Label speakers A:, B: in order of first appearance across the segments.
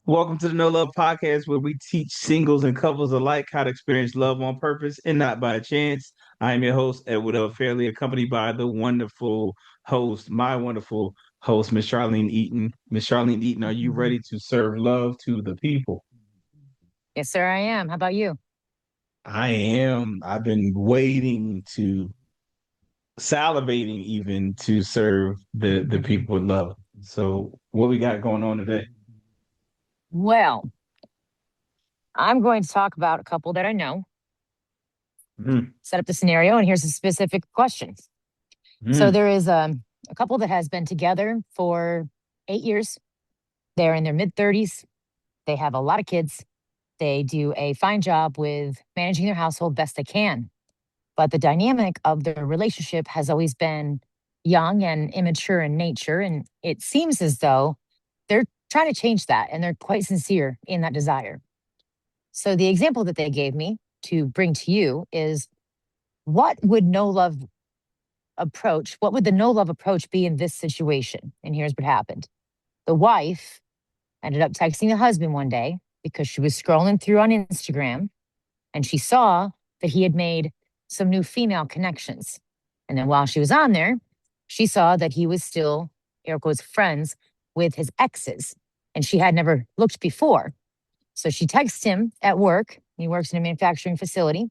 A: Welcome to the No Love Podcast, where we teach singles and couples alike how to experience love on purpose and not by chance. I am your host, Edward Fairley, accompanied by the wonderful host, my wonderful host, Miss Charlene Eaton. Miss Charlene Eaton, are you ready to serve love to the people?
B: Yes, sir, I am. How about you?
A: I am. I've been waiting to, salivating even to serve the people with love. So, what we got going on today?
B: Well, I'm going to talk about a couple that I know,
A: Mm,
B: set up the scenario, and here's the specific questions. So
A: mm,
B: there is a couple that has been together for 8 years. They're in their mid 30s. They have a lot of kids. They do a fine job with managing their household best they can. But the dynamic of their relationship has always been young and immature in nature. And it seems as though they're trying to change that and they're quite sincere in that desire. So the example that they gave me to bring to you is what would the no love approach be in this situation? And here's what happened. The wife ended up texting the husband one day because she was scrolling through on Instagram and she saw that he had made some new female connections. And then while she was on there, she saw that he was still, air quotes, friends with his exes. And she had never looked before. So she texted him at work. He works in a manufacturing facility.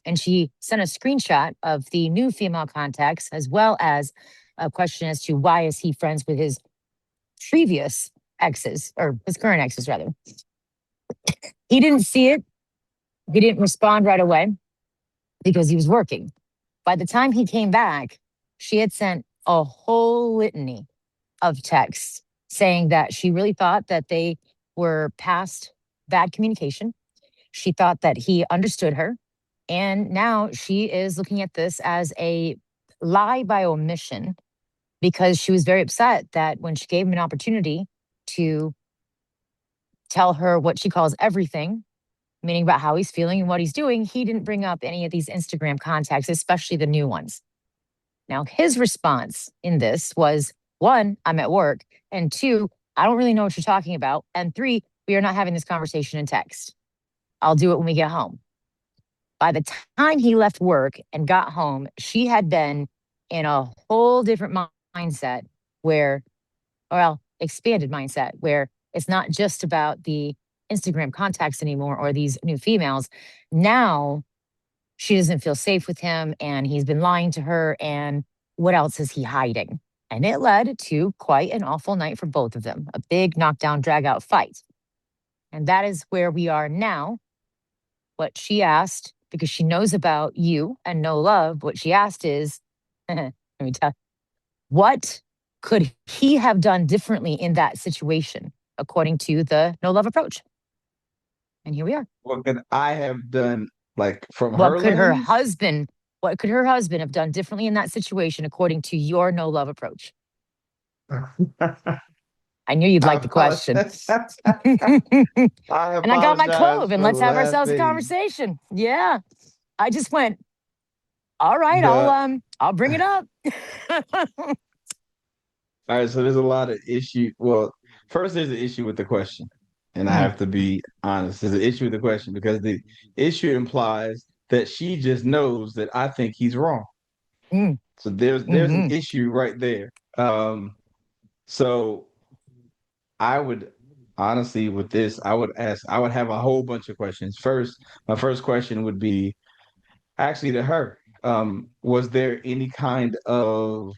B: And she sent a screenshot of the new female contacts, as well as a question as to why is he friends with his previous exes, or his current exes, rather. He didn't see it. He didn't respond right away because he was working. By the time he came back, she had sent a whole litany of texts saying that she really thought that they were past bad communication. She thought that he understood her. And now she is looking at this as a lie by omission because she was very upset that when she gave him an opportunity to tell her what she calls everything, meaning about how he's feeling and what he's doing, he didn't bring up any of these Instagram contacts, especially the new ones. Now, his response in this was one, I'm at work, and two, I don't really know what you're talking about, and three, we are not having this conversation in text. I'll do it when we get home. By the time he left work and got home, she had been in a whole different mindset where, well, expanded mindset, where it's not just about the Instagram contacts anymore or these new females. Now she doesn't feel safe with him and he's been lying to her. And what else is he hiding? And it led to quite an awful night for both of them, a big knockdown, drag out fight. And that is where we are now. What she asked, because she knows about you and no love, what she asked is, let me tell, what could he have done differently in that situation, according to the no love approach? And here we are.
A: what could I have done, like from
B: What
A: her
B: could her
A: lens?
B: husband, what could her husband have done differently in that situation, according to your no love approach? I knew you'd
A: I
B: like the question.
A: apologize.
B: And
A: I
B: I got my
A: apologize
B: clove and
A: for
B: let's have ourselves a
A: laughing.
B: conversation. Yeah. I just went, all right,
A: The
B: I'll bring it up.
A: All right, so there's a lot of issue. Well, first there's an issue with the question, and I
B: Mm,
A: have to be honest. There's an issue with the question because the issue implies that she just knows that I think he's wrong.
B: mm,
A: So there's an
B: mhm,
A: issue right there. So I would honestly with this, I would have a whole bunch of questions. First, my first question would be actually to her. Was there any kind of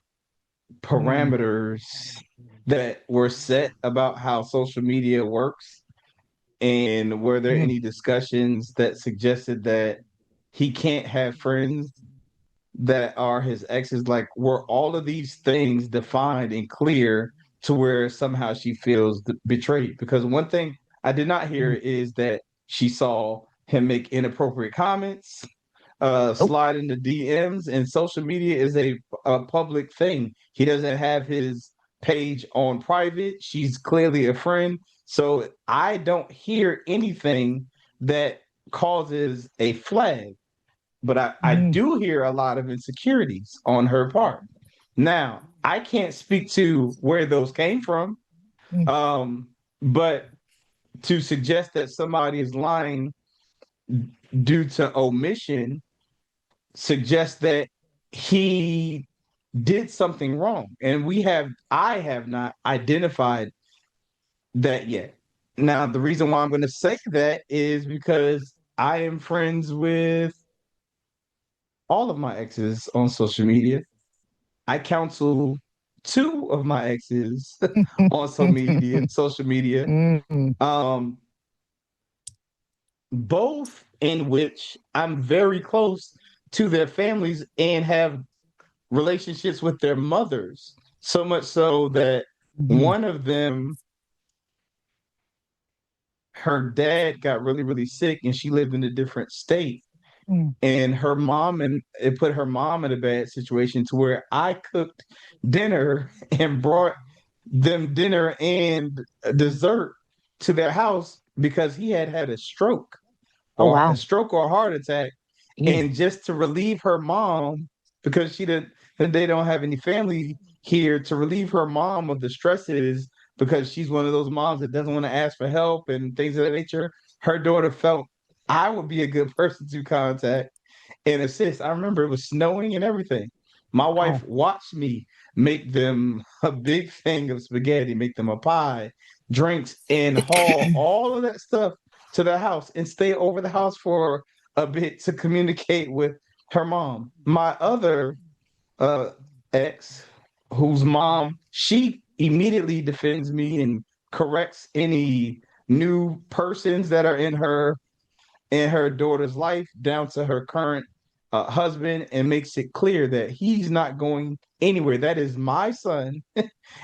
B: mm,
A: parameters that were set about how social media works? And were there
B: mm,
A: any discussions that suggested that he can't have friends that are his exes? Like, were all of these things defined and clear to where somehow she feels betrayed? Because one thing I did not hear
B: mm.
A: is that she saw him make inappropriate comments,
B: Nope.
A: slide into DMs, and social media is a public thing. He doesn't have his page on private. She's clearly a friend. So I don't hear anything that causes a flag, but I
B: Mm,
A: do hear a lot of insecurities on her part. Now, I can't speak to where those came from,
B: mm,
A: um, but to suggest that somebody is lying due to omission suggests that he did something wrong. And I have not identified that yet. Now, the reason why I'm going to say that is because I am friends with all of my exes on social media. I counsel two of my exes on social media,
B: Mm.
A: um, both in which I'm very close to their families and have relationships with their mothers. So much so that
B: Mhm.
A: one of them, her dad got really, really sick and she lived in a different state.
B: Mm.
A: And her mom, and it put her mom in a bad situation to where I cooked dinner and brought them dinner and dessert to their house because he had had
B: Oh, wow.
A: a stroke or a heart attack.
B: Jeez.
A: And just to relieve her mom, because she didn't, they don't have any family here, to relieve her mom of the stresses, because she's one of those moms that doesn't want to ask for help and things of that nature. Her daughter felt I would be a good person to contact and assist. I remember it was snowing and everything. My wife
B: Wow.
A: watched me make them a big thing of spaghetti, make them a pie, drinks, and haul all of that stuff to the house and stay over the house for a bit to communicate with her mom. My other uh, ex, whose mom, she immediately defends me and corrects any new persons that are in her daughter's life down to her current husband, and makes it clear that he's not going anywhere. That is my son.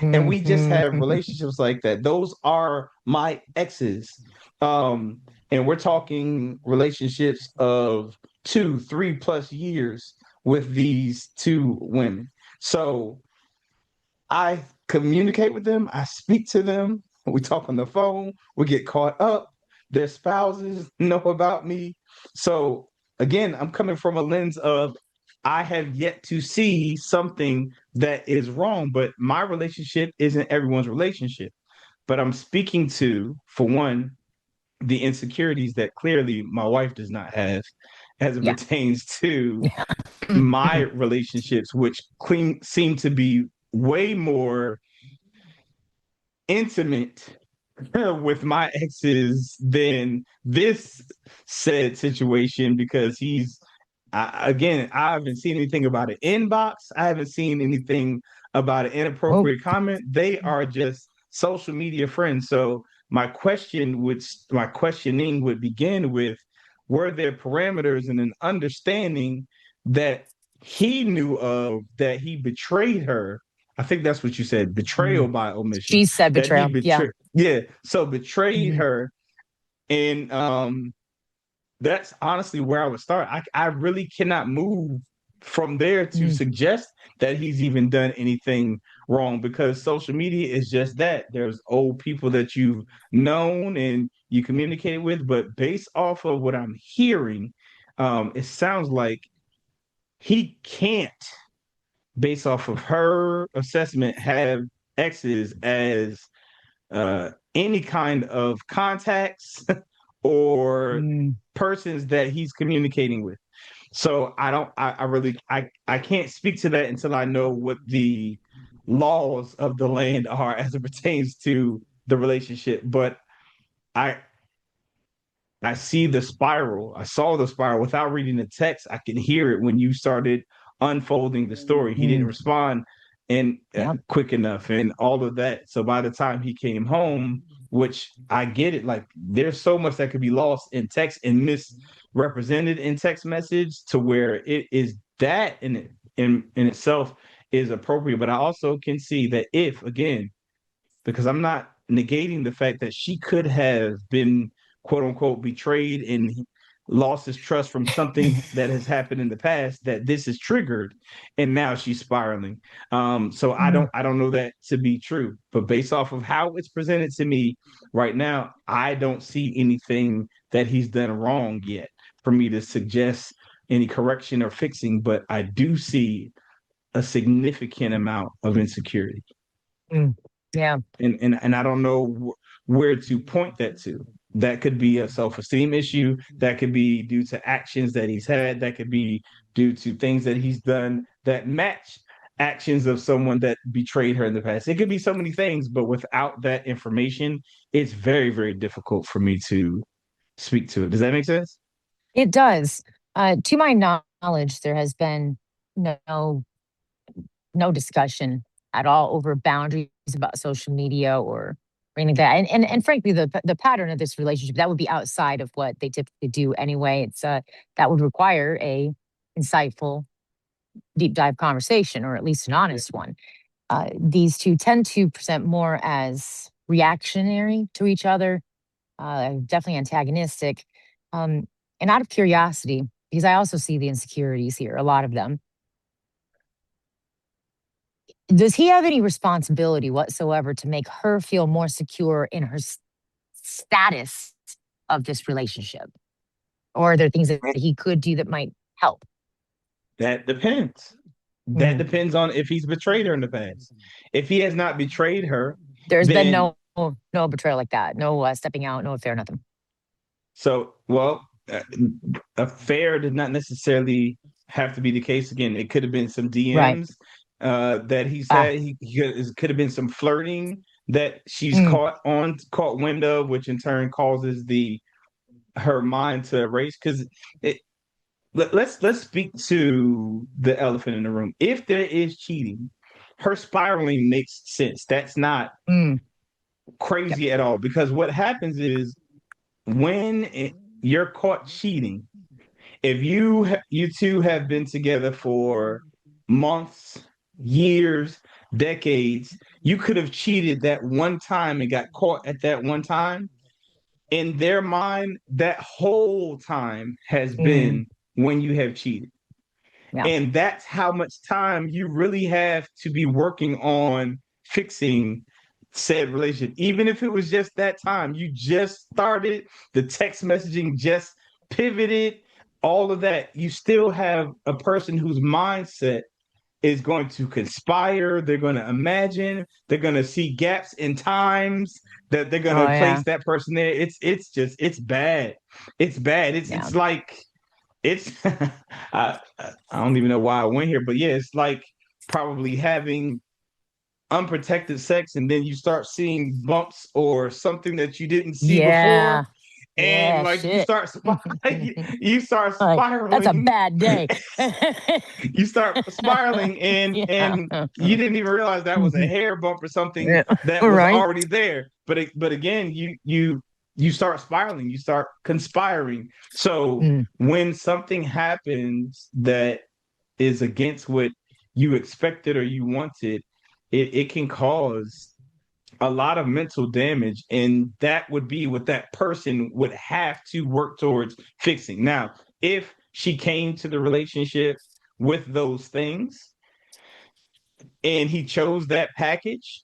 A: And we just have
B: Mhm.
A: relationships like that. Those are my exes. Um, and we're talking relationships of 2, 3+ years with these two women. So I communicate with them, I speak to them, we talk on the phone, we get caught up, their spouses know about me. So again, I'm coming from a lens of I have yet to see something that is wrong, but my relationship isn't everyone's relationship. But I'm speaking to, for one, the insecurities that clearly my wife does not have as it
B: Yeah.
A: pertains to
B: Yeah.
A: my relationships, which seem to be way more intimate with my exes than this said situation, because again, I haven't seen anything about an inbox. I haven't seen anything about an
B: Oh.
A: inappropriate comment. They are just social media friends. So my questioning would begin with, were there parameters and an understanding that he knew of, that he betrayed her? I think that's what you said, betrayal
B: Mm.
A: by omission,
B: She said
A: that he
B: betrayal. Yeah.
A: betrayed, yeah, so betrayed
B: Mhm.
A: her. And that's honestly where I would start. I really cannot move from there to
B: Mm.
A: suggest that he's even done anything wrong, because social media is just that. There's old people that you've known and you communicate with, but based off of what I'm hearing, it sounds like he can't, based off of her assessment, have exes as any kind of contacts or
B: Mm.
A: persons that he's communicating with. So I really, I can't speak to that until I know what the laws of the land are as it pertains to the relationship. But I I see the spiral. I saw the spiral without reading the text. I can hear it when you started unfolding the story. He didn't
B: Mm.
A: respond and
B: Yeah.
A: quick enough and all of that. So by the time he came home, which I get it, like there's so much that could be lost in text and misrepresented in text message, to where it is that in itself is appropriate. But I also can see that, if again, because I'm not negating the fact that she could have been, quote unquote, betrayed and lost his trust from something that has happened in the past, that this is triggered and now she's spiraling. So
B: Mm.
A: I don't know that to be true, but based off of how it's presented to me right now, I don't see anything that he's done wrong yet for me to suggest any correction or fixing, but I do see a significant amount of insecurity.
B: Mm. Yeah.
A: And I don't know where to point that to. That could be a self-esteem issue. That could be due to actions that he's had. That could be due to things that he's done that match actions of someone that betrayed her in the past. It could be so many things, but without that information, it's very, very difficult for me to speak to it. Does that make sense?
B: It does. To my knowledge, there has been no no discussion at all over boundaries about social media or anything like that. And frankly, the pattern of this relationship that would be outside of what they typically do anyway. It's that would require a insightful, deep dive conversation, or at least an honest one. These two tend to present more as reactionary to each other, definitely antagonistic. And out of curiosity, because I also see the insecurities here, a lot of them, does he have any responsibility whatsoever to make her feel more secure in her status of this relationship? Or are there things that he could do that might help?
A: That depends. That depends on if he's betrayed her in the past. If he has not betrayed her,
B: There's been
A: then
B: no betrayal like that, no stepping out, no affair, nothing.
A: so well, affair did not necessarily have to be the case. Again, it could have been some
B: Right.
A: DMs that he's
B: Ah.
A: had. It could have been some flirting that she's
B: Mm.
A: caught wind of, which in turn causes the her mind to erase. Because let's speak to the elephant in the room. If there is cheating, her spiraling makes sense. That's not
B: Mm. Yep.
A: crazy at all. Because what happens is when you're caught cheating, if you two have been together for months, years, decades, you could have cheated that one time and got caught at that one time. In their mind, that whole time has
B: Mm.
A: been when you have cheated.
B: Yeah.
A: And that's how much time you really have to be working on fixing said relationship. Even if it was just that time, you just started, the text messaging just pivoted, all of that, you still have a person whose mindset is going to conspire. They're going to imagine. They're going to see gaps in times that they're going
B: Oh
A: to
B: yeah.
A: place that person there. It's bad. It's bad.
B: Yeah.
A: It's like it's I don't even know why I went here, but yeah, it's like probably having unprotected sex and then you start seeing bumps or something that you didn't see
B: Yeah.
A: before, and
B: Yeah.
A: like
B: Shit.
A: you start
B: Like, that's a
A: spiraling.
B: bad day.
A: You start spiraling,
B: Yeah.
A: and you didn't even realize that was a hair bump or something
B: Yeah.
A: that was
B: Right.
A: already there, but again, you start spiraling, you start conspiring. So
B: Mm.
A: when something happens that is against what you expected or you wanted, it can cause a lot of mental damage, and that would be what that person would have to work towards fixing. Now, if she came to the relationship with those things and he chose that package,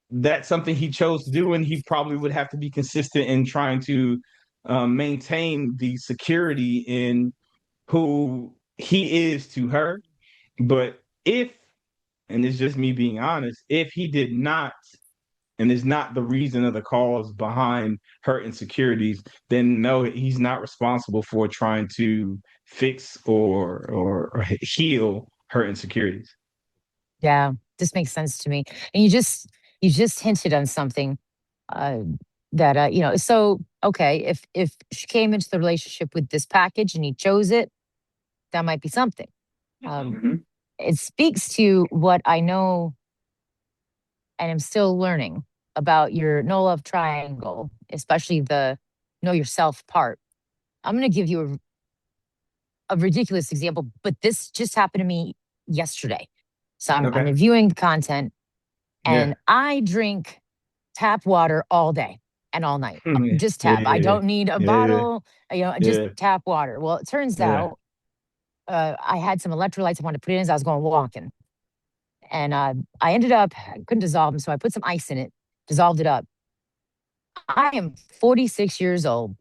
A: that's something he chose to do, and he probably would have to be consistent in trying to maintain the security in who he is to her. But if, and it's just me being honest, if he did not, and is not the reason or the cause behind her insecurities, then no, he's not responsible for trying to fix or heal her insecurities.
B: Yeah. This makes sense to me. And you just hinted on something uh that so okay, if she came into the relationship with this package and he chose it, that might be something. Um
A: Mhm.
B: it speaks to what I know and am still learning about your no love triangle, especially the know yourself part. I'm going to give you a ridiculous example, but this just happened to me yesterday. So I'm
A: Okay.
B: reviewing the content,
A: Yeah.
B: and I drink tap water all day and all night.
A: Yeah.
B: Just tap. I
A: Yeah.
B: don't need a
A: Yeah.
B: bottle, just
A: Yeah.
B: tap water. Well, it turns
A: Yeah.
B: out I had some electrolytes I wanted to put in as I was going walking. And I ended up, I couldn't dissolve them. So I put some ice in it, dissolved it up. I am 46 years old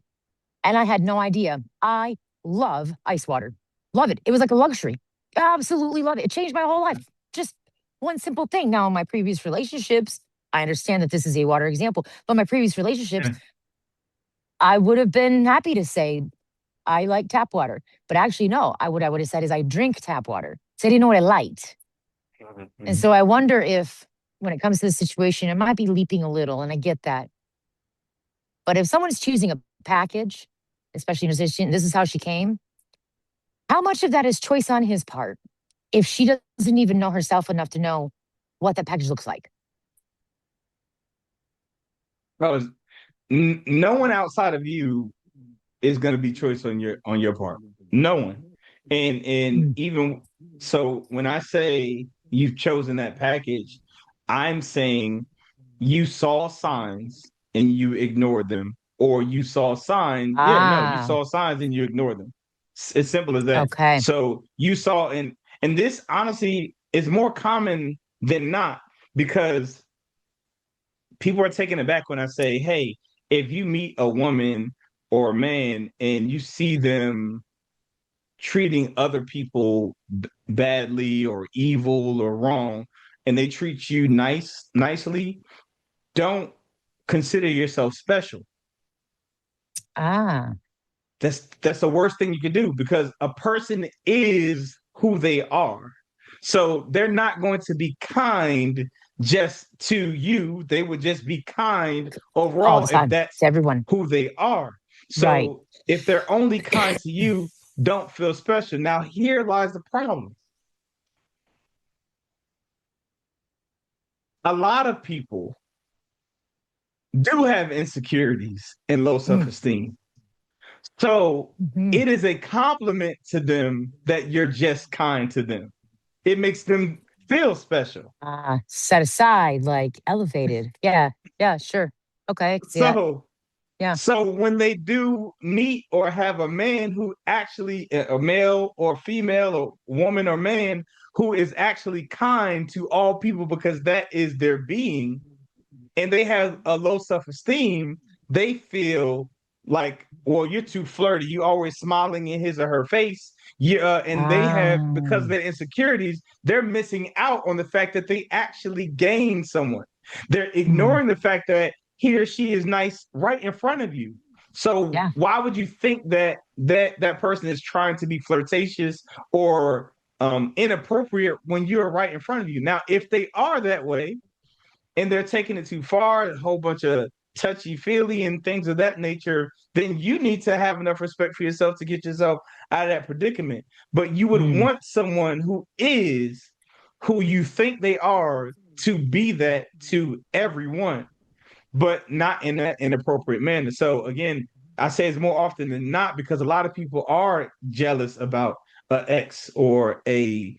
B: and I had no idea. I love ice water. Love it. It was like a luxury. Absolutely love it. It changed my whole life. Just one simple thing. Now, in my previous relationships, I understand that this is a water example, but my previous relationships, I would have been happy to say I like tap water. But actually, no, what I would have said is I drink tap water. So I didn't know what I liked. And so I wonder if when it comes to this situation, it might be leaping a little, and I get that. But if someone's choosing a package, especially in a position, this is how she came, how much of that is choice on his part if she doesn't even know herself enough to know what that package looks like?
A: Because no one outside of you is going to be choice on your part. No one. And
B: Mm.
A: even so, when I say you've chosen that package, I'm saying you saw signs and you ignored them, or you saw signs. Yeah, no, you
B: Ah,
A: saw signs and you ignored them. It's as simple as that.
B: okay.
A: So you saw, and this honestly is more common than not, because people are taken aback when I say, hey, if you meet a woman or a man and you see them treating other people badly or evil or wrong, and they treat you nicely, don't consider yourself special.
B: Ah,
A: That's the worst thing you can do, because a person is who they are. So they're not going to be kind just to you. They would just be kind
B: all the
A: overall if
B: time
A: that's
B: to everyone.
A: who they are.
B: Right.
A: So if they're only kind to you, don't feel special. Now, here lies the problem. A lot of people do have insecurities and low self
B: Mm.
A: esteem. So
B: Mhm.
A: it is a compliment to them that you're just kind to them. It makes them feel special.
B: Ah, set aside, like elevated. Yeah. Yeah, sure. Okay, I can see that.
A: So
B: Yeah.
A: so when they do meet or have a man who actually, a male or female or woman or man, who is actually kind to all people because that is their being, and they have a low self-esteem, they feel like, well, you're too flirty. You always smiling in his or her face. Yeah, and they have, because of
B: Ah.
A: their insecurities, they're missing out on the fact that they actually gained someone. They're
B: Mm.
A: ignoring the fact that he or she is nice right in front of you. So
B: Yeah.
A: why would you think that that person is trying to be flirtatious or inappropriate when you're right in front of you? Now, if they are that way, and they're taking it too far, a whole bunch of touchy feely and things of that nature, then you need to have enough respect for yourself to get yourself out of that predicament. But you would
B: Mm.
A: want someone who is who you think they are to be that to everyone, but not in that inappropriate manner. So again, I say it's more often than not, because a lot of people are jealous about an ex or a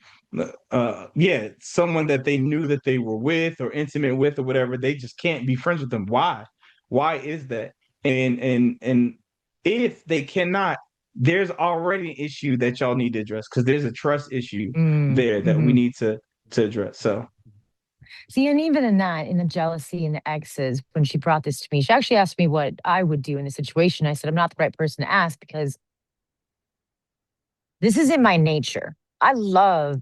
A: yeah, someone that they knew that they were with or intimate with or whatever. They just can't be friends with them. Why is that? And if they cannot, there's already an issue that y'all need to address, because there's a trust issue
B: Mm.
A: there that we
B: Hmm.
A: need to address. So
B: See, and even in that, in the jealousy and the exes, when she brought this to me, she actually asked me what I would do in the situation. I said, I'm not the right person to ask because this is in my nature. I love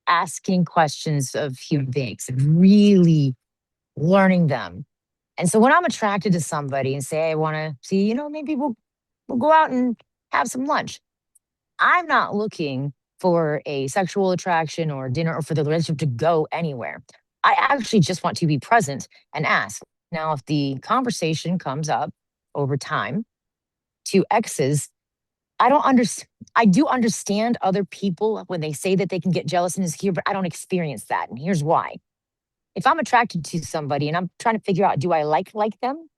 B: asking questions of human beings and really learning them. And so when I'm attracted to somebody and say, I want to see, maybe we'll go out and have some lunch. I'm not looking for a sexual attraction or dinner or for the relationship to go anywhere. I actually just want to be present and ask. Now, if the conversation comes up over time to exes, I don't understand. I do understand other people when they say that they can get jealous and insecure, but I don't experience that. And here's why. If I'm attracted to somebody and I'm trying to figure out, do I like them?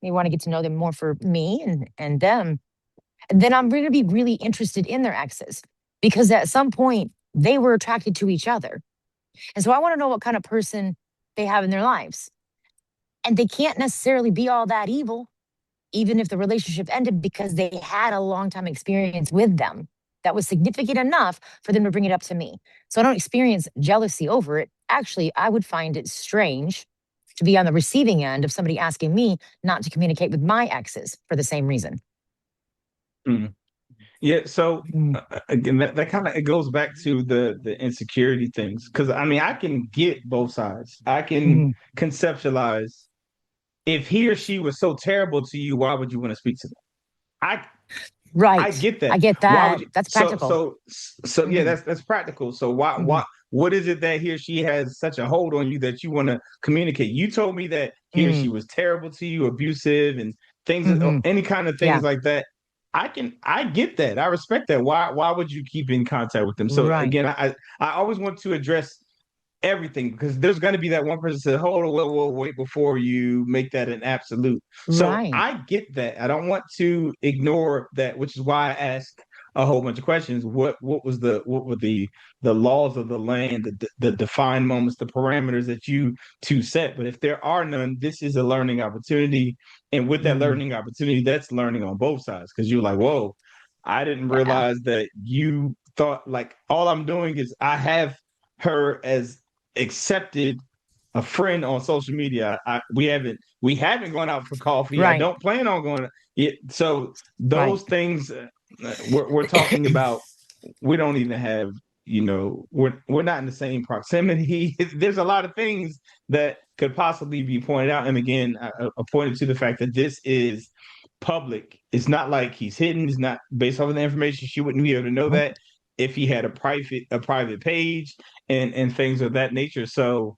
B: They want to get to know them more for me and them, then I'm going to be really interested in their exes because at some point they were attracted to each other. And so I want to know what kind of person they have in their lives. And they can't necessarily be all that evil, even if the relationship ended, because they had a long time experience with them that was significant enough for them to bring it up to me. So I don't experience jealousy over it. Actually, I would find it strange to be on the receiving end of somebody asking me not to communicate with my exes for the same reason.
A: mm. Yeah, so
B: Mm,
A: again, that kind of it goes back to the insecurity things because I mean I can get both sides. I can
B: mhm.
A: conceptualize if he or she was so terrible to you, why would you want to speak to them? I I
B: Right.
A: get
B: I
A: that.
B: get
A: Why
B: that.
A: would you?
B: That's
A: So
B: practical.
A: so so yeah,
B: Hmm.
A: that's practical. So why
B: Hmm.
A: what is it that he or she has such a hold on you that you want to communicate? You told me that he or she
B: Hmm.
A: was terrible to you, abusive, and things,
B: Hmm.
A: any kind of
B: Yeah.
A: things like that. I get that. I respect that. Why would you keep in contact with them? So
B: Right.
A: again, I always want to address everything because there's going to be that one person that said, hold on, wait before you make that an absolute. So
B: Right.
A: I get that. I don't want to ignore that, which is why I asked a whole bunch of questions. What were the laws of the land, the defined moments, the parameters that you two set? But if there are none, this is a learning opportunity. And with that
B: Mm,
A: learning opportunity, that's learning on both sides because you're like, whoa, I didn't
B: yeah.
A: realize that you thought like all I'm doing is I have her as accepted a friend on social media. We haven't gone out for coffee. I
B: Right.
A: don't plan on going. So
B: Right.
A: those things we're talking about. We don't even have. We're not in the same proximity. There's a lot of things that could possibly be pointed out. And again, I pointed to the fact that this is public. It's not like he's hidden. It's not based off of the information. She wouldn't be able to know that if he had a private page and things of that nature. So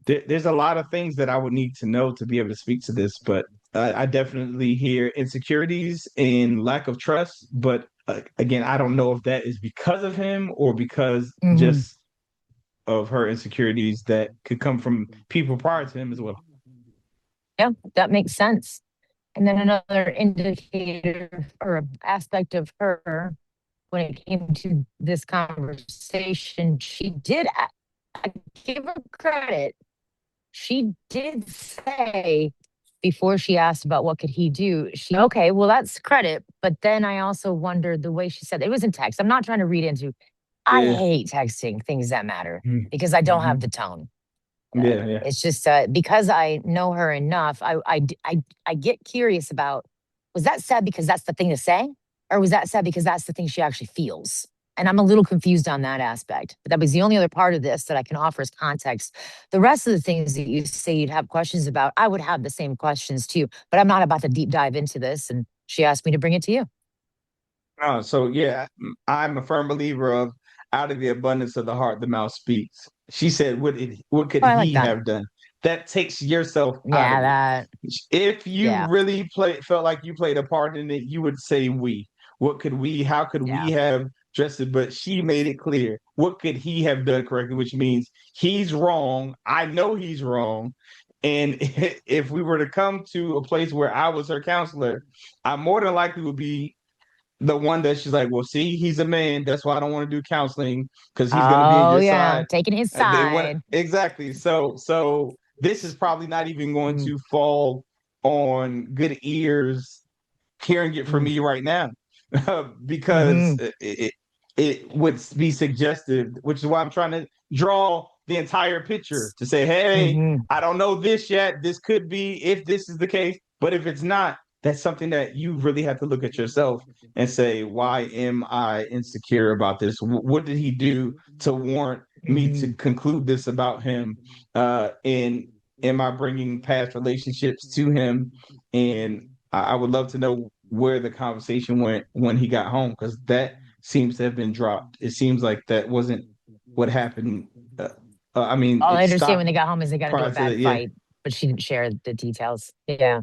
A: there's a lot of things that I would need to know to be able to speak to this, but I definitely hear insecurities and lack of trust. But again, I don't know if that is because of him or because
B: Hmm.
A: just of her insecurities that could come from people prior to him as well.
B: Yeah, that makes sense. And then another indicator or aspect of her when it came to this conversation, she did, I give her credit. She did say before she asked about what could he do, okay, well, that's credit. But then I also wondered the way she said it was in text. I'm not trying to read into, I
A: Yeah.
B: hate texting things that matter because I don't have
A: Mm-hmm.
B: the tone.
A: Yeah, yeah.
B: It's just because I know her enough, I get curious about, was that said because that's the thing to say? Or was that said because that's the thing she actually feels? And I'm a little confused on that aspect. But that was the only other part of this that I can offer as context. The rest of the things that you say you'd have questions about, I would have the same questions too. But I'm not about to deep dive into this. And she asked me to bring it to you.
A: So yeah, I'm a firm believer of out of the abundance of the heart, the mouth speaks. She said, what could
B: Oh, I like
A: he
B: that.
A: have done? That takes yourself out
B: Yeah,
A: of it.
B: that,
A: If you
B: yeah,
A: really felt like you played a part in it, you would say we. How could we
B: yeah.
A: have dressed it? But she made it clear. What could he have done correctly? Which means he's wrong. I know he's wrong. And if we were to come to a place where I was her counselor, I more than likely would be the one that she's like, well, see, he's a man. That's why I don't want to do counseling because he's going to be in
B: Oh,
A: your
B: yeah.
A: side.
B: Taking his
A: They want
B: side.
A: exactly. So this is probably not even going
B: Mm,
A: to fall on good ears hearing it from
B: mm,
A: me right now because
B: mhm,
A: it would be suggestive, which is why I'm trying to draw the entire picture to say, hey,
B: mhm,
A: I don't know this yet. This could be if this is the case, but if it's not, that's something that you really have to look at yourself and say, why am I insecure about this? What did he do to warrant me to
B: mhm.
A: conclude this about him? And am I bringing past relationships to him? And I would love to know where the conversation went when he got home because that seems to have been dropped. It seems like that wasn't what happened. Uh, I mean,
B: All I
A: it
B: understand when
A: stopped
B: they got home is they got into a
A: prior to
B: bad
A: that. Yeah,
B: fight, but she didn't share the details. Yeah.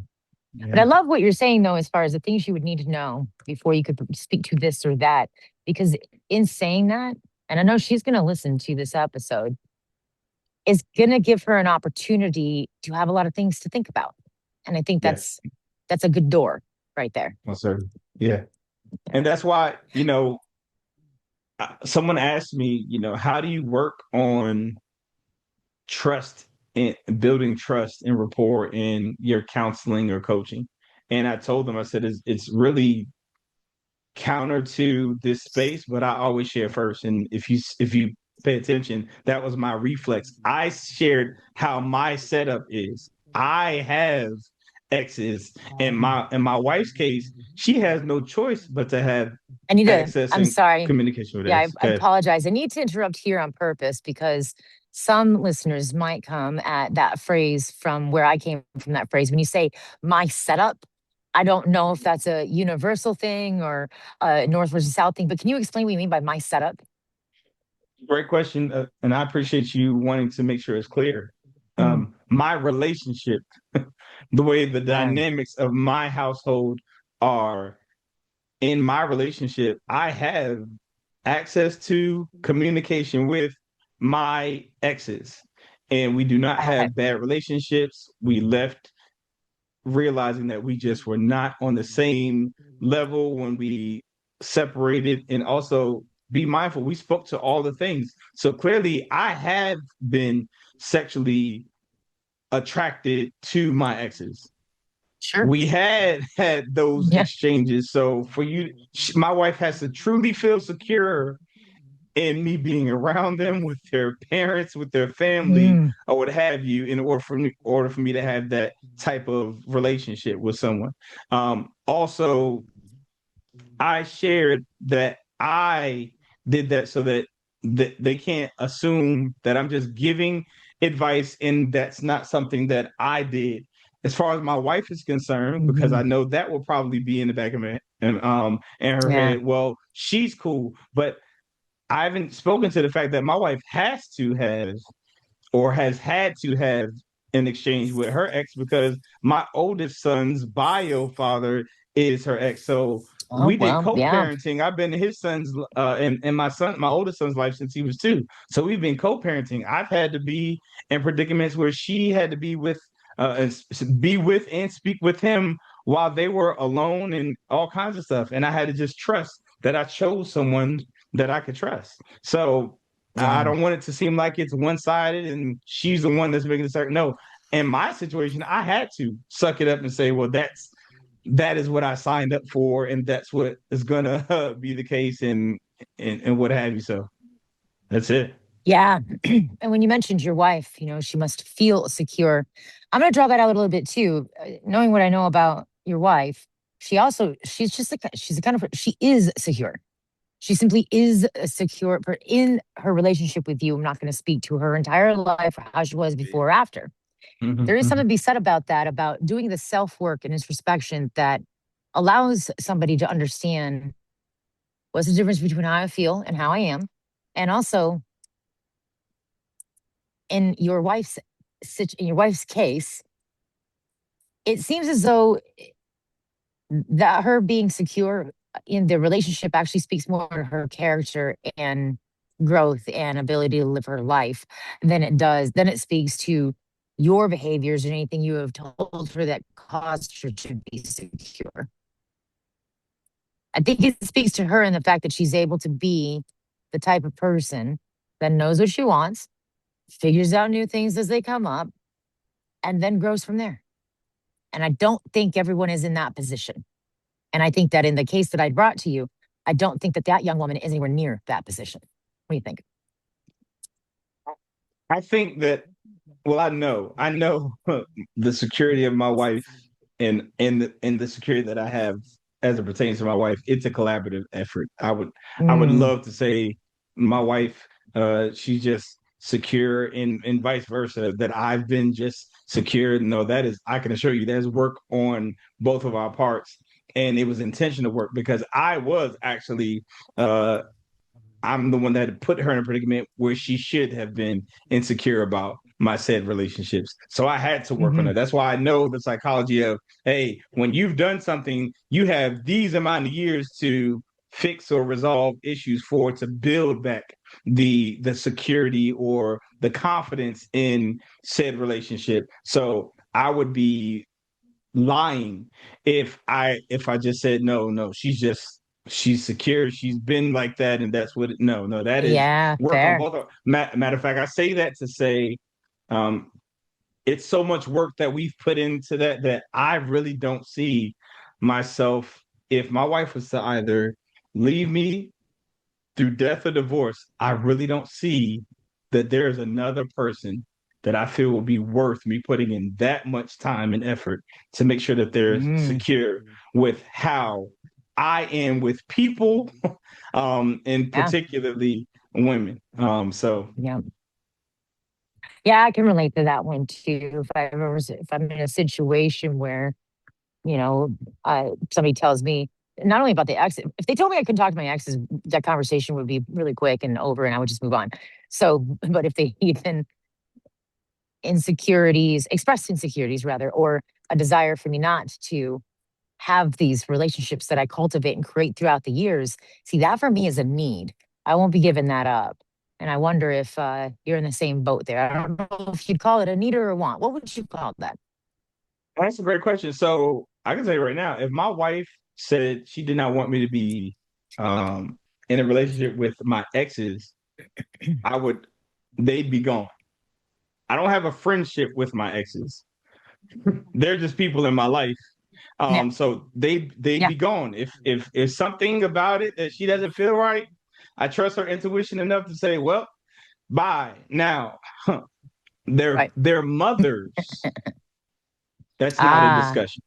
B: But I
A: yeah,
B: love what you're saying, though, as far as the things you would need to know before you could speak to this or that. Because in saying that, and I know she's going to listen to this episode, is going to give her an opportunity to have a lot of things to think about. And I think
A: yeah.
B: that's a good door right there.
A: Well, sir. Yeah, and that's why someone asked me, how do you work on trust and building trust and rapport in your counseling or coaching? And I told them, I said, it's really counter to this space, but I always share first. And if you pay attention, that was my reflex. I shared how my setup is. I have exes. In my wife's case, she has no choice but to have
B: I need to,
A: access
B: I'm
A: and
B: sorry.
A: communication with
B: Yeah,
A: us.
B: I apologize. I need to interrupt here on purpose because some listeners might come at that phrase from where I came from that phrase. When you say my setup, I don't know if that's a universal thing or a North versus South thing, but can you explain what you mean by my setup?
A: Great question, and I appreciate you wanting to make sure it's clear.
B: Mm,
A: My relationship, the way the
B: yeah.
A: dynamics of my household are in my relationship, I have access to communication with my exes, and we do not
B: Okay.
A: have bad relationships. We left realizing that we just were not on the same level when we separated, and also be mindful we spoke to all the things, so clearly I have been sexually attracted to my exes.
B: Sure.
A: We had those
B: Yeah.
A: exchanges, so for you, my wife has to truly feel secure in me being around them, with their parents, with their family,
B: Mm,
A: or what have you, in order for me to have that type of relationship with someone. Also, I shared that I did that so that they can't assume that I'm just giving advice and that's not something that I did. As far as my wife is concerned, because
B: hmm.
A: I know that will probably be in the back of my in her
B: Yeah.
A: head. Well, she's cool, but I haven't spoken to the fact that my wife has to have, or has had to have, an exchange with her ex, because my oldest son's bio father is her ex. So
B: Oh,
A: we did
B: well, yeah.
A: co-parenting. I've been in his son's and my oldest son's life since he was 2. So we've been co-parenting. I've had to be in predicaments where she had to be with and speak with him while they were alone and all kinds of stuff. And I had to just trust that I chose someone that I could trust. So I
B: Yeah.
A: don't want it to seem like it's one sided and she's the one that's making the certain. No, in my situation, I had to suck it up and say, well, that is what I signed up for, and that's what is gonna be the case, and what have you. So that's it.
B: Yeah. And when you mentioned your wife, she must feel secure. I'm going to draw that out a little bit too. Knowing what I know about your wife, she's just like, she's the kind of, she is secure. She simply is secure in her relationship with you. I'm not going to speak to her entire life or how she was before or after.
A: Mhm,
B: There is something
A: mhm.
B: to be said about that, about doing the self work and introspection that allows somebody to understand what's the difference between how I feel and how I am. And also, in your wife's in your wife's case, it seems as though that her being secure in the relationship actually speaks more to her character and growth and ability to live her life than it speaks to your behaviors and anything you have told her that caused her to be secure. I think it speaks to her in the fact that she's able to be the type of person that knows what she wants, figures out new things as they come up, and then grows from there. And I don't think everyone is in that position. And I think that in the case that I brought to you, I don't think that that young woman is anywhere near that position. What do you think?
A: I think that, well, I know the security of my wife, and the security that I have as it pertains to my wife. It's a collaborative effort. I would
B: Mm,
A: love to say my wife, she's just secure, and vice versa, that I've been just secure. No, that is, I can assure you, there's work on both of our parts, and it was intentional work, because I was actually uh I'm the one that had put her in a predicament where she should have been insecure about my said relationships. So I had to work on
B: hmm.
A: it. That's why I know the psychology of, hey, when you've done something, you have these amount of years to fix or resolve issues, for to build back the security or the confidence in said relationship. So I would be lying if I just said no, no, she's secure, she's been like that, and that's what no, that is
B: Yeah,
A: work on
B: fair.
A: both of, matter of fact, I say that to say, um it's so much work that we've put into that I really don't see myself, if my wife was to either leave me through death or divorce, I really don't see that there's another person that I feel will be worth me putting in that much time and effort to make sure that they're
B: Mm,
A: secure with how I am with people, and
B: yeah.
A: particularly women. So
B: Yeah. Yeah, I can relate to that one too. If I'm in a situation where, you know, somebody tells me not only about the ex, if they told me I couldn't talk to my exes, that conversation would be really quick and over and I would just move on. So, but if they even expressed insecurities rather, or a desire for me not to have these relationships that I cultivate and create throughout the years, see, that for me is a need. I won't be giving that up. And I wonder if you're in the same boat there. I don't know if you'd call it a need or a want. What would you call that?
A: that's a great question. So I can tell you right now, if my wife said she did not want me to be um, in a relationship with my exes, I would, they'd be gone. I don't have a friendship with my exes. They're just people in my life.
B: Yeah,
A: So they'd
B: yeah.
A: be gone. If something about it that she doesn't feel right, I trust her intuition enough to say, well, bye. Now,
B: Right.
A: their mothers, that's not a
B: Ah,
A: discussion.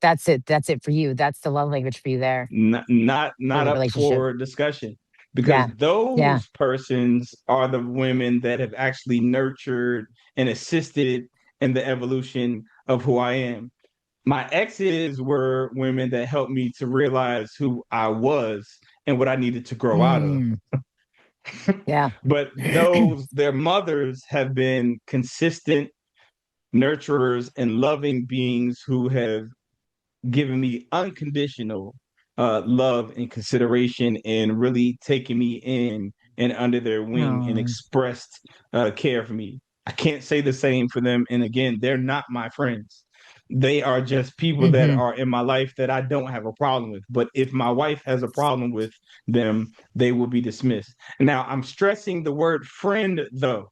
B: that's it. That's it for you. That's the love language for you there for
A: Not
B: the
A: up
B: relationship.
A: for discussion, because
B: Yeah, yeah.
A: those persons are the women that have actually nurtured and assisted in the evolution of who I am. My exes were women that helped me to realize who I was and what I needed to grow out of.
B: Mm, yeah.
A: But those, their mothers, have been consistent nurturers and loving beings who have given me unconditional love and consideration, and really taken me in and under their wing and
B: Oh.
A: expressed care for me. I can't say the same for them. And again, they're not my friends. They are just people that
B: Hmm.
A: are in my life that I don't have a problem with. But if my wife has a problem with them, they will be dismissed. Now, I'm stressing the word friend, though,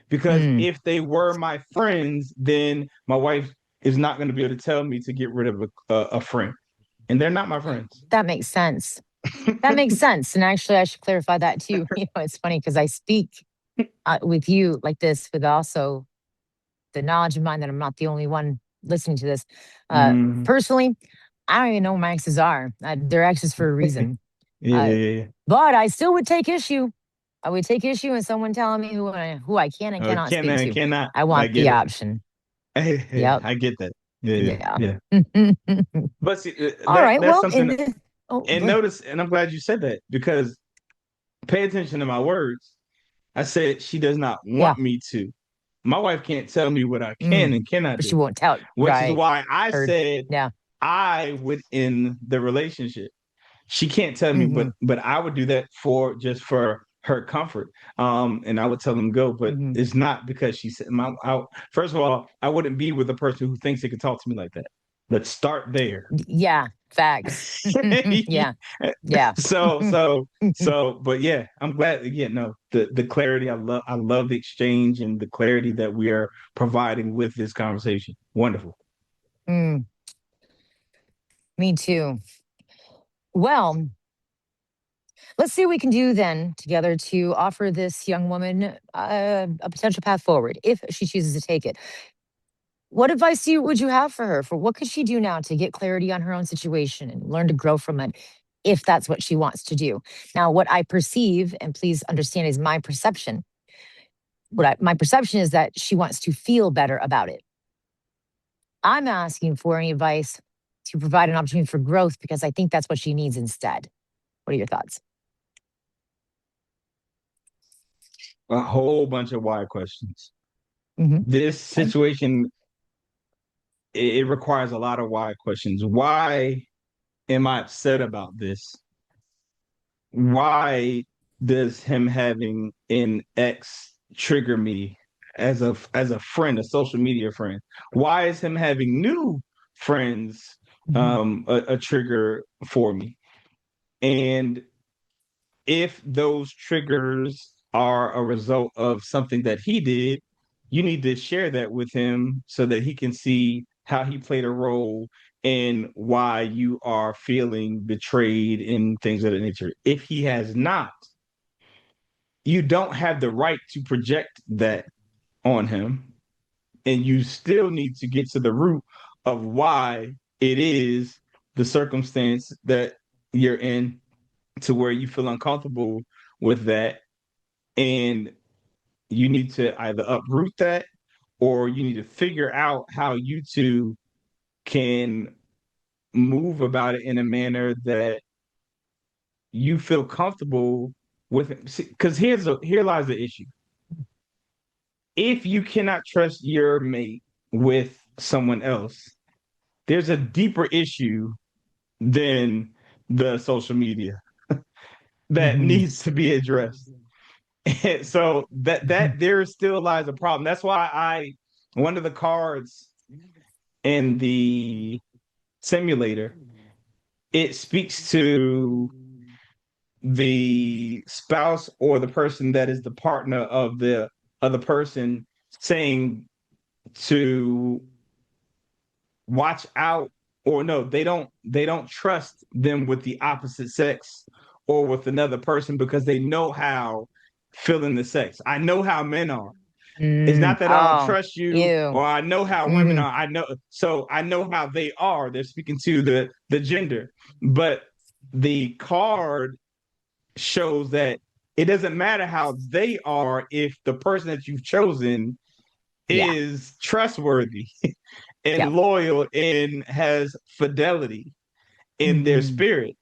A: because
B: Mm.
A: if they were my friends, then my wife is not going to be able to tell me to get rid of a friend, and they're not my friends.
B: That makes sense. That makes sense. And actually, I should clarify that too. It's funny because I speak with you like this with also the knowledge of mine that I'm not the only one listening to this. Uh,
A: Mm.
B: Personally, I don't even know who my exes are. They're exes for a reason.
A: Yeah,
B: Uh,
A: yeah, yeah.
B: but I still would take issue. I would take issue in someone telling me who I can and cannot speak to.
A: Cannot.
B: I
A: I
B: want
A: get
B: the
A: it.
B: option.
A: Hey,
B: Yep.
A: I get that. Yeah, yeah,
B: Yeah.
A: yeah. But see,
B: All right.
A: that's
B: Well,
A: something.
B: oh,
A: And notice, and I'm glad you said that, because pay attention to my words. I said she does not
B: yeah.
A: want me to. My wife can't tell me what I can
B: Mm.
A: and cannot
B: But
A: do,
B: she won't tell.
A: which is
B: Right.
A: why I
B: Heard.
A: said
B: Yeah.
A: I would end the relationship. She can't tell me,
B: Hmm.
A: but I would do that for just for her comfort. And I would tell them go, but
B: Hmm.
A: it's not because she said first of all, I wouldn't be with a person who thinks they can talk to me like that. Let's start there.
B: Yeah. Facts. Yeah. Yeah.
A: But yeah, I'm glad. Yeah, no, the clarity. I love the exchange and the clarity that we are providing with this conversation. Wonderful.
B: Mm, me too. Well, let's see what we can do then together to offer this young woman a potential path forward if she chooses to take it. What advice would you have for her? For what could she do now to get clarity on her own situation and learn to grow from it, if that's what she wants to do? Now, what I perceive, and please understand, is my perception. My perception is that she wants to feel better about it. I'm asking for any advice to provide an opportunity for growth because I think that's what she needs instead. What are your thoughts?
A: A whole bunch of why questions.
B: Hmm.
A: This
B: Okay.
A: situation, it requires a lot of why questions. Why am I upset about this? Why does him having an ex trigger me as a friend, a social media friend? Why is him having new friends
B: Hmm.
A: a trigger for me? And if those triggers are a result of something that he did, you need to share that with him so that he can see how he played a role and why you are feeling betrayed and things of that nature. If he has not, you don't have the right to project that on him, and you still need to get to the root of why it is the circumstance that you're in to where you feel uncomfortable with that. And you need to either uproot that or you need to figure out how you two can move about it in a manner that you feel comfortable with it. Because here lies the issue. If you cannot trust your mate with someone else, there's a deeper issue than the social media that
B: Mm-hmm.
A: needs to be addressed. And so that there still lies a problem. That's why one of the cards in the simulator, it speaks to the spouse or the person that is the partner of the other person, saying to watch out, or no, they don't trust them with the opposite sex or with another person because they know how feeling the sex. I know how men are. It's not that I don't
B: Oh,
A: trust you
B: ew.
A: or I know how women
B: Mm-hmm.
A: are. I know how they are. They're speaking to the gender. But the card shows that it doesn't matter how they are if the person that you've chosen
B: Yeah.
A: is trustworthy and
B: Yep.
A: loyal and has fidelity in their
B: Mm-hmm.
A: spirit.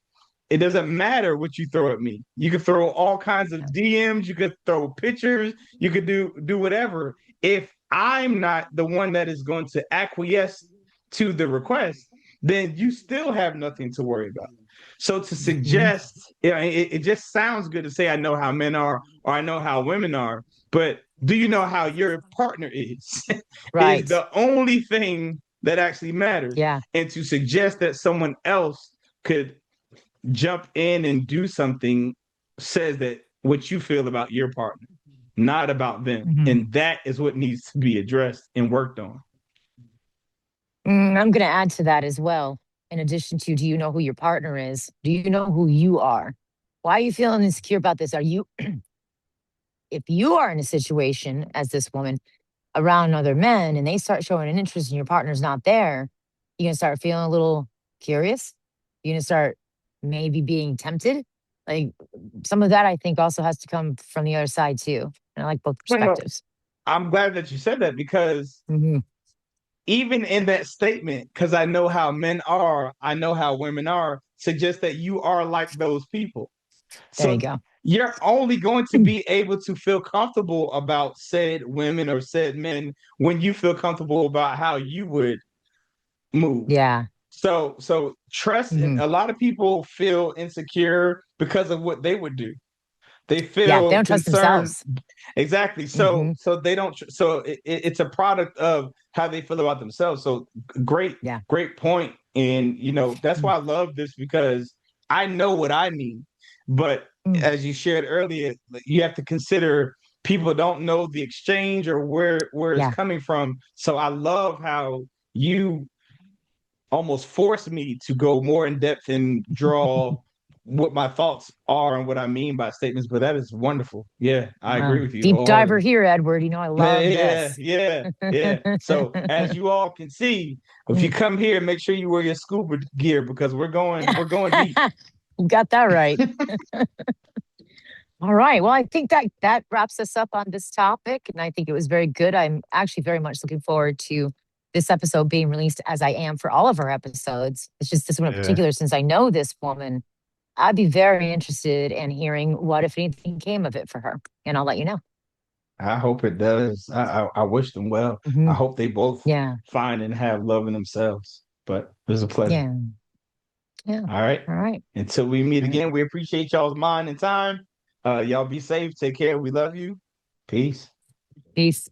A: It doesn't matter what you throw at me. You can throw all kinds of DMs, you could throw pictures, you could do whatever. If I'm not the one that is going to acquiesce to the request, then you still have nothing to worry about. So to
B: Mm-hmm.
A: suggest, it just sounds good to say I know how men are or I know how women are, but do you know how your partner is? Is
B: Right.
A: the only thing that actually matters.
B: Yeah.
A: And to suggest that someone else could jump in and do something says that what you feel about your partner, not about them.
B: Mm-hmm.
A: And that is what needs to be addressed and worked on.
B: I'm going to add to that as well. In addition to, do you know who your partner is? Do you know who you are? Why are you feeling insecure about this? Are you, if you are in a situation as this woman around other men and they start showing an interest and your partner's not there, you're going to start feeling a little curious. You're going to start maybe being tempted. Like some of that, I think, also has to come from the other side too. And I like both
A: Well,
B: perspectives.
A: I'm glad that you said that because
B: Mm-hmm.
A: even in that statement, because I know how men are, I know how women are, suggests that you are like those people.
B: There you
A: So
B: go.
A: you're only going to be able to feel comfortable about said women or said men when you feel comfortable about how you would move.
B: Yeah.
A: So trust, and
B: Mm-hmm.
A: a lot of people feel insecure because of what they would do. They
B: Yeah. They
A: feel
B: don't trust
A: concerned.
B: themselves.
A: Exactly. So
B: Mm-hmm.
A: so they don't. So it's a product of how they feel about themselves. So great,
B: Yeah.
A: great point. And that's why I love this because I know what I mean. But
B: Mm-hmm.
A: as you shared earlier, you have to consider people don't know the exchange or where it's
B: Yeah.
A: coming from. So I love how you almost forced me to go more in depth and draw what my thoughts are and what I mean by statements. But that is wonderful. Yeah, I agree with you
B: Deep diver
A: wholeheartedly.
B: here, Edward. You know, I love
A: Yeah,
B: this.
A: yeah, yeah. So as you all can see, if you come here, make sure you wear your scuba gear because we're going deep.
B: You got that right. All right. Well, I think that wraps us up on this topic. And I think it was very good. I'm actually very much looking forward to this episode being released as I am for all of our episodes. It's just this one in
A: Yeah.
B: particular, since I know this woman, I'd be very interested in hearing what, if anything, came of it for her. And I'll let you know.
A: I hope it does. I wish them well. I
B: Mhm.
A: hope they both
B: Yeah.
A: find and have love in themselves. But it was a pleasure.
B: Yeah. Yeah.
A: All right.
B: All right.
A: Until we meet
B: All right.
A: again, we appreciate y'all's mind and time. Y'all be safe. Take care. We love you. Peace.
B: Peace.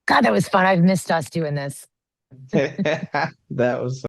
B: God, that was fun. I've missed us doing this.
A: That was